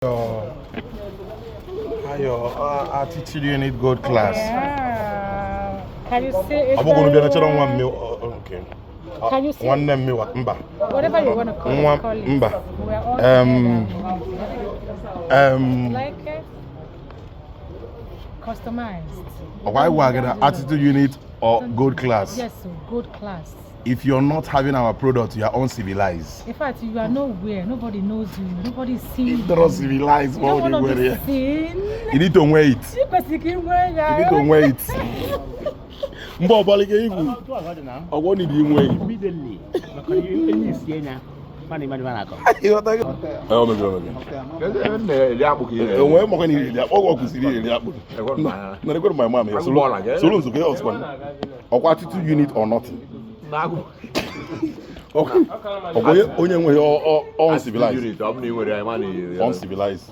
Your attitude unit gold class. Yeah. Can you say I'm going to be a natural 1 mil. Okay. Can you say 1 mil? Whatever you want to call it. We're all like it? Customized. Why we're going to attitude unit or gold class? Yes, gold class. If you're not having our product, you are uncivilized. In fact, you are nowhere. Nobody knows you. Nobody sees you. You're not civilized. You don't want to be seen. You need to wait. You need to wait. I want to be wait. Attitude unit or nothing. Okay. Onye nwe uncivilized. Uncivilized.